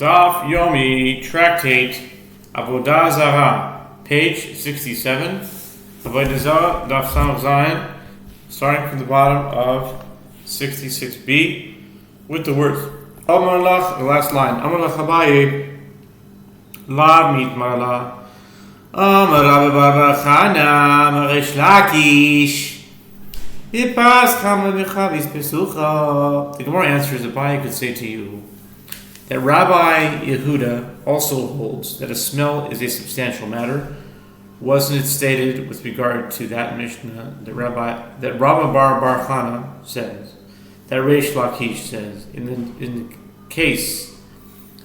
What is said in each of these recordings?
Daf Yomi, Tractate, Avodah Zarah, page 67. Avodah Zarah, Daf Zayin, starting from the bottom of 66b, with the words Amar Lach, the last line. Amar Lach Abaye, La Mitmala, Amar Rabbi Bar Chana, Marish Lakish. The Gemara answers, Abaye could say to you that Rabbi Yehuda also holds that a smell is a substantial matter. Wasn't it stated with regard to that Mishnah that Rabbi Bar Chana says, that Reish Lakish says, in the case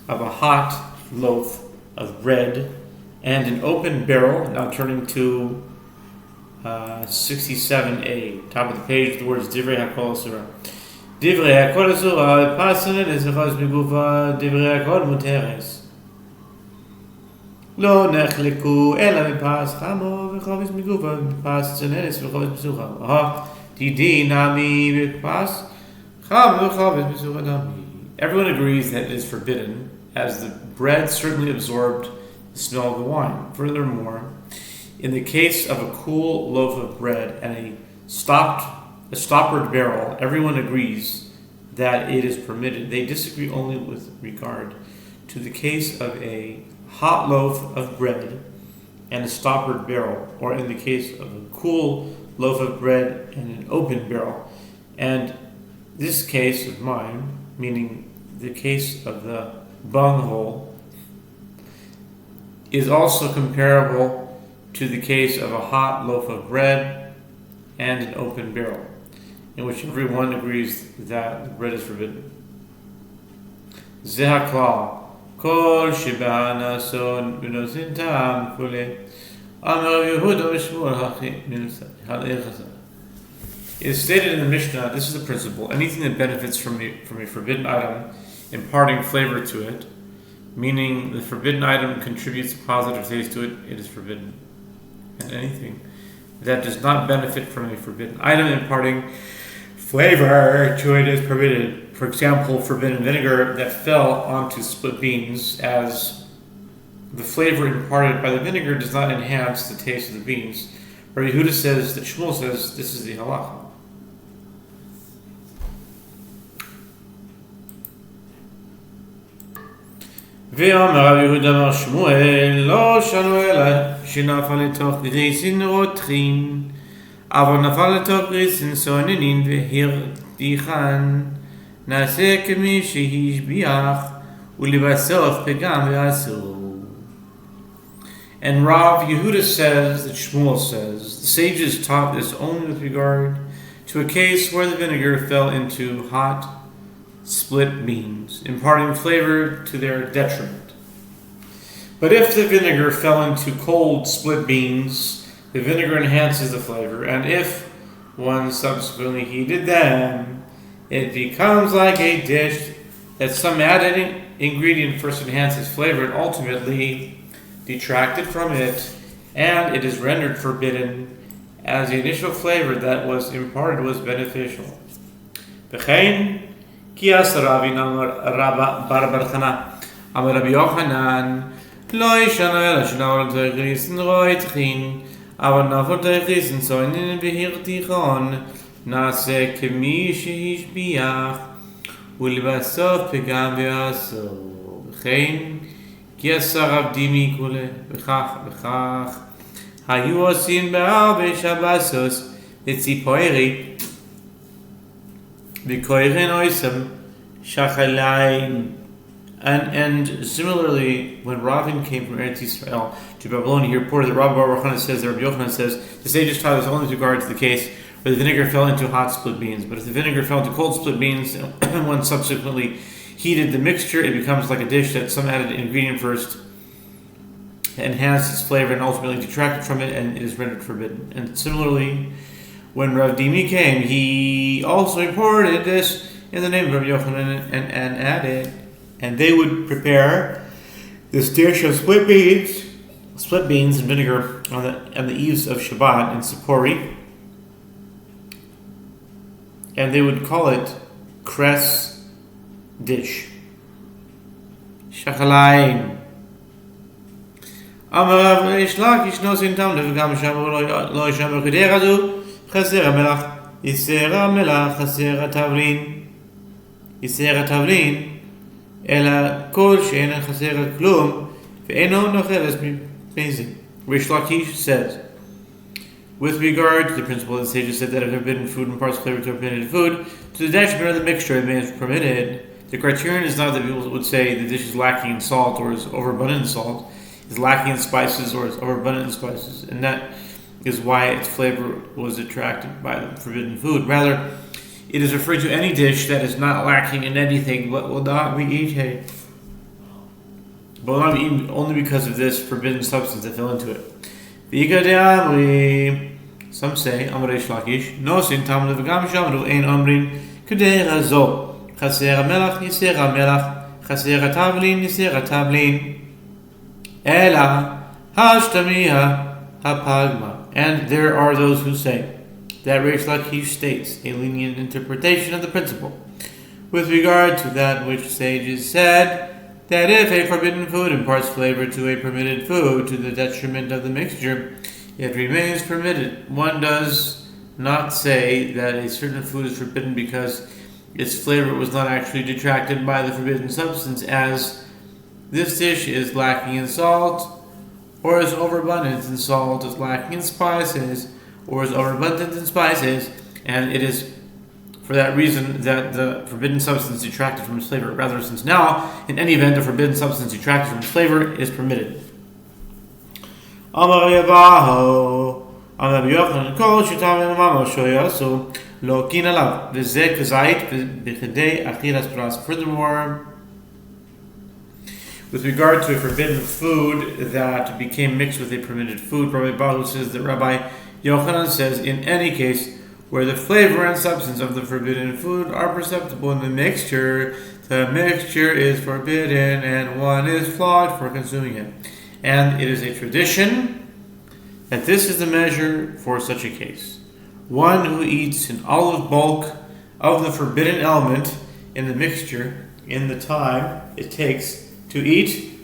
of a hot loaf of bread and an open barrel, now turning to 67a, top of the page, the words Divrei HaKol Surah. Divrei HaKol Surah, Pasanet es Echos Megufa, Divrei HaKol Muteres. Lo Nechleku, Ela Mepas Chamo, V'chovis Megufa, Mepas Tzaneres, V'chovis Mesucha. Aha, Didi Nami, Mepas Chamo, V'chovis Mesucha Nami. Everyone agrees that it is forbidden, as the bread certainly absorbed the smell of the wine. Furthermore, in the case of a cool loaf of bread and a stoppered barrel, everyone agrees that it is permitted. They disagree only with regard to the case of a hot loaf of bread and a stoppered barrel, or in the case of a cool loaf of bread and an open barrel. And this case of mine, meaning the case of the bunghole, is also comparable to the case of a hot loaf of bread and an open barrel, in which everyone agrees that the bread is forbidden. Zehakla, kol shibana son b'nozin tam kule, amar Yehuda v'shmuel. It is stated in the Mishnah, this is the principle: anything that benefits from a forbidden item, imparting flavor to it, meaning the forbidden item contributes a positive taste to it, it is forbidden. And anything that does not benefit from a forbidden item imparting flavor to it is permitted. For example, forbidden vinegar that fell onto split beans, as the flavor imparted by the vinegar does not enhance the taste of the beans. Rabbi Yehuda says that Shmuel says this is the halacha. ואומר רבי יהודה אמר שמואל לא שנו אלא שנפל לתוך גריסין רותחין אבל נפל לתוך גריסין סוננין והרתיחן נעשה כמי שהשביח ולבסוף פגם ואסור. And Rav Yehuda says that Shmuel says the sages taught this only with regard to a case where the vinegar fell into hot split beans, imparting flavor to their detriment. But if the vinegar fell into cold split beans, the vinegar enhances the flavor, and if one subsequently heated them, it becomes like a dish that some added ingredient first enhances flavor and ultimately detracted from it, and it is rendered forbidden, as the initial flavor that was imparted was beneficial. B'chein כי רבין אמר בר חנה אמר רבי יוחנן לא ישנו אלא שנפל לתוך גריסין רותחין אבל נפל לתוך גריסין סוננין והרתיחן נעשה כמי שהשביח ולבסוף פגם ואסור. וכן כי רב דימי כולה וכך היו עושים בהרבה שבתות וציפורי and similarly, when Ravin came from Eretz Yisrael to Babylon, he reported that Rabbi Bar Chana says, that Rabbi Yochanan says, the sages taught us only with regard to the case where the vinegar fell into hot split beans. But if the vinegar fell into cold split beans, and one subsequently heated the mixture, it becomes like a dish that some added ingredient first enhanced its flavor and ultimately detracted from it, and it is rendered forbidden. And similarly, when Rav Dimi came, he also imported this in the name of Rabbi Yochanan and added, and they would prepare this dish of split beans and vinegar on the eves of Shabbat in Sipori, and they would call it cress dish. Shachalain. Amar Rav Reish Lakish nosin tam v'gam shamu lo shamu kedera zu chaser hamelach yiser hamelach chaser hatavlin yiser hatavlin ela kol she'ein chaser klum ve'eno nocheles mipnei. Reish Lakish says, with regard to the principle that the sages said that if forbidden food imparts flavor to a permitted food, to the detriment of the mixture it is permitted, the criterion is not that people would say the dish is lacking in salt or is overabundant in salt, is lacking in spices or is overabundant in spices, and that is why its flavor was attracted by the forbidden food. Rather, it is referring to any dish that is not lacking in anything but will not be eaten. But will not be eaten only because of this forbidden substance that fell into it. Some say, Amar Reish Lakish, Nosin tam v'gam shamru ein omrin kedera zo. Chaser hamelach yiser hamelach, chaser hatavlin yiser hatavlin. Ela hashtamiha hapagma. And there are those who say that Reish Lakish states a lenient interpretation of the principle with regard to that which sages said, that if a forbidden food imparts flavor to a permitted food to the detriment of the mixture, it remains permitted. One does not say that a certain food is forbidden because its flavor was not actually detracted by the forbidden substance, as this dish is lacking in salt, or is overabundant in salt, is lacking in spices, or is overabundant in spices, and it is for that reason that the forbidden substance detracted from its flavor. Rather, since now, in any event, the forbidden substance detracted from its flavor is permitted. Amar Yavaho, Amar Yochanan, Kol Shitam Mamo Shoyasu, Lo Kin Alav, V'zeh Kazait, B'chidei Achilas Pras. Furthermore, with regard to a forbidden food that became mixed with a permitted food, Rabbi Bahu says that Rabbi Yochanan says, in any case, where the flavor and substance of the forbidden food are perceptible in the mixture is forbidden and one is flogged for consuming it. And it is a tradition that this is the measure for such a case. One who eats an olive bulk of the forbidden element in the mixture in the time it takes to eat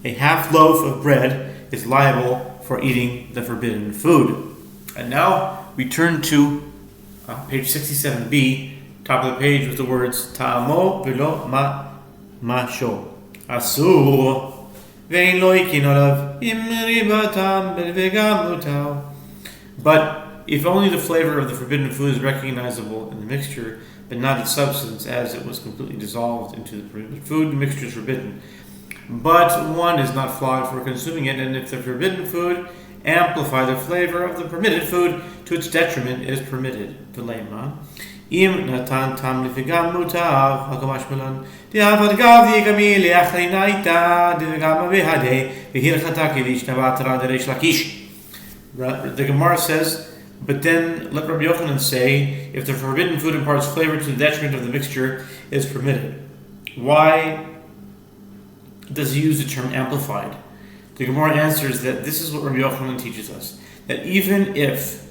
a half loaf of bread is liable for eating the forbidden food. And now we turn to page 67b, top of the page, with the words Ta'amo v'lo masho asur ve'in lo ikin olav im ribatam v'gam mutav. But if only the flavor of the forbidden food is recognizable in the mixture, but not its substance, as it was completely dissolved into the permitted food, the mixture is forbidden. But one is not flogged for consuming it, and if the forbidden food amplify the flavor of the permitted food to its detriment, it is permitted. Im natan tam lifigam mutav hakamashmalan diavad gavi gamili achlinaita divigam behade vihilchataki lishnavatra deresh lakish. The Gemara says, but then let Rabbi Yochanan say, if the forbidden food imparts flavor to the detriment of the mixture, it is permitted. Why does he use the term amplified? The Gemara answers that this is what Rabbi Yochanan teaches us, that even if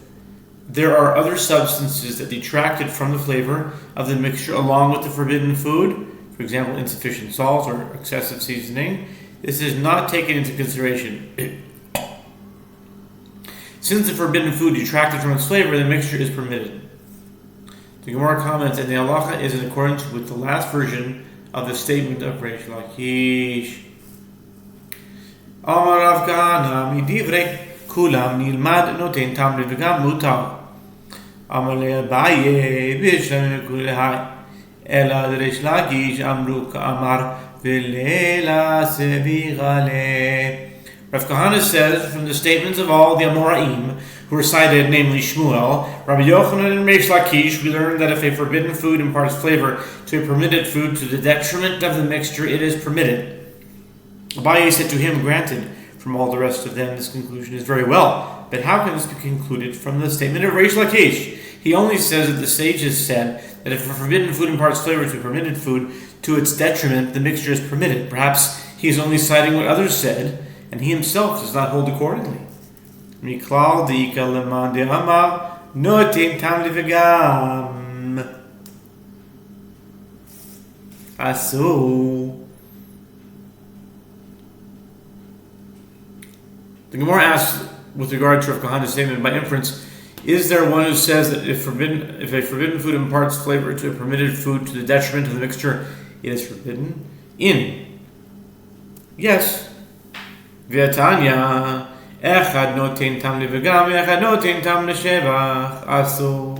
there are other substances that detracted from the flavor of the mixture along with the forbidden food, for example, insufficient salt or excessive seasoning, this is not taken into consideration. Since the forbidden food detracted from its flavor, the mixture is permitted. The Gemara comments, and the halacha is in accordance with the last version of the statement of Reish Lakish. Amar Rav Kahana midivrei kulam nilmad noten tam v'gam mutav. Amar le'abaye b'shlam kulehai ela Reish Lakish amru ka'amar v'leila sevira le. Rav Kahana says, from the statements of all the Amoraim who were cited, namely Shmuel, Rabbi Yochanan and Reish Lakish, we learn that if a forbidden food imparts flavor to a permitted food to the detriment of the mixture, it is permitted. Abaye said to him, granted, from all the rest of them, this conclusion is very well. But how can this be concluded from the statement of Reish Lakish? He only says that the sages said that if a forbidden food imparts flavor to a permitted food to its detriment, the mixture is permitted. Perhaps he is only citing what others said, and he himself does not hold accordingly. Miklal dika leman de amar notin tam levegam asu. The Gemara asks, with regard to Rav Kahana's statement by inference, is there one who says that if a forbidden food imparts flavor to a permitted food to the detriment of the mixture, it is forbidden? Yes. V'atanya, echad noten tam levagam, echad noten tam l'shevach, asu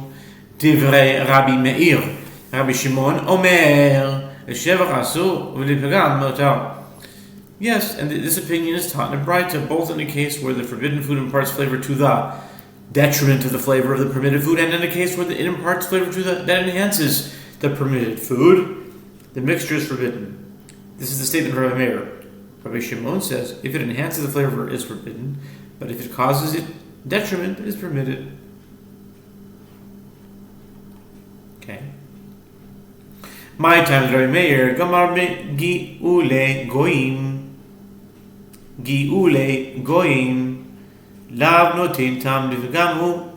divrei Rabbi Meir. Rabbi Shimon omer, l'shevach asu, v'levagam motar. Yes, and this opinion is taught in a Braita, both in the case where the forbidden food imparts flavor to the detriment of the flavor of the permitted food, and in a case where it imparts flavor to that enhances the permitted food, the mixture is forbidden. This is the statement of Rabbi Meir. Rabbi Shimon says, if it enhances the flavor, it is forbidden, but if it causes it detriment, it is permitted. Okay. My time is Rabbi Meir, Gamar Gi'ule Goyim, Lav Notin Tam Livgamu,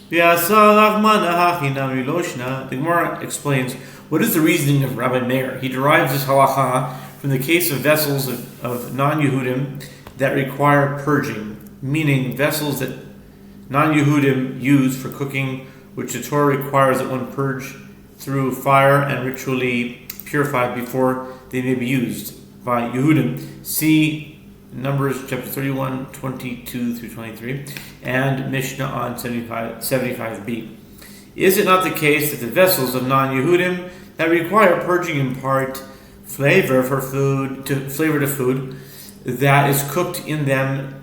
Vyasa Lachmana Hachinam Yiloshna. The Gemara explains what is the reasoning of Rabbi Meir. He derives this halacha from the case of vessels of non-Yehudim that require purging, meaning vessels that non-Yehudim use for cooking, which the Torah requires that one purge through fire and ritually purified before they may be used by Yehudim. See Numbers chapter 31, 22 through 23, and Mishnah on 75b. Is it not the case that the vessels of non-Yehudim that require purging impart flavor to food that is cooked in them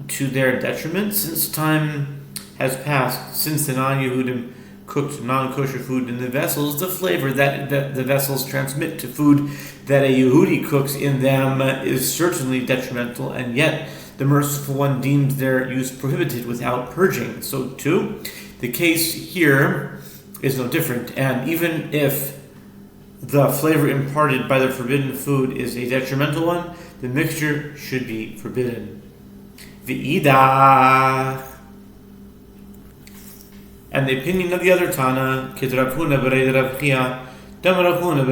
to their detriment? Since time has passed since the non-Yehudim cooked non-kosher food in the vessels, the flavor that the vessels transmit to food that a Yehudi cooks in them is certainly detrimental, and yet the merciful one deems their use prohibited without purging. So too, the case here is no different, and even if the flavor imparted by the forbidden food is a detrimental one, the mixture should be forbidden. V'idach. And the opinion of the other Tana, Kid Rav Huna b'rei Rav Chia, Dam Rav Huna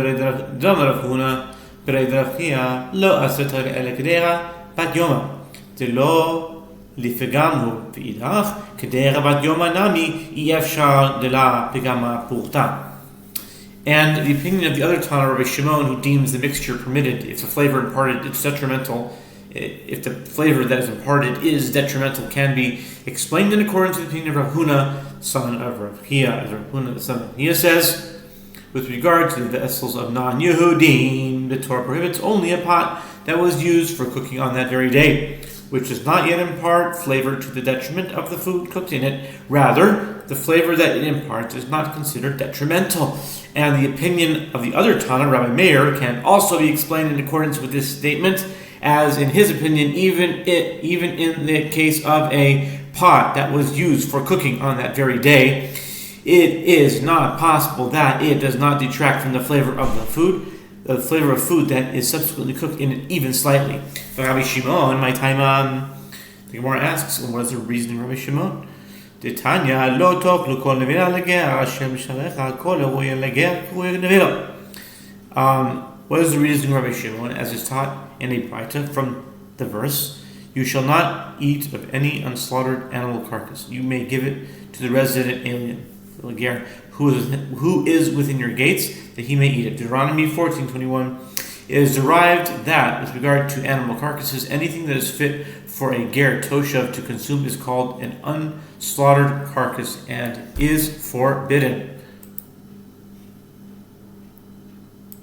b'rei Rav Chia, Lo asetar ele kedera bat yoma, de lo lifegamu v'idach, kedera bat yoma nami, yefshar de la pegama purta. And the opinion of the other Tana, Rabbi Shimon, who deems the mixture permitted, if the flavor imparted is detrimental, if the flavor that is imparted is detrimental, can be explained in accordance with the opinion of Rav Huna, son of Rav Chia. As Rav Huna, the son of Chia, says, with regard to the vessels of non-Yehudim, the Torah prohibits only a pot that was used for cooking on that very day, which does not yet impart flavor to the detriment of the food cooked in it. Rather, the flavor that it imparts is not considered detrimental. And the opinion of the other Tana, Rabbi Meir, can also be explained in accordance with this statement, as in his opinion, even in the case of a pot that was used for cooking on that very day, it is not possible that it does not detract from the flavor of the flavor of food that is subsequently cooked in it even slightly. But Rabbi Shimon, my time, the Gemara asks, what is the reasoning of Rabbi Shimon? Tanya lo toklu kol nevela leger Hashem shalecha kol eruya leger kruya nevela. What is the reasoning of Rabbi Shimon, as is taught in a Braita from the verse, you shall not eat of any unslaughtered animal carcass. You may give it to the resident alien, the leger, who is within your gates, that he may eat it. Deuteronomy 14:21. It is derived that, with regard to animal carcasses, anything that is fit for a ger toshav to consume is called an unslaughtered carcass and is forbidden.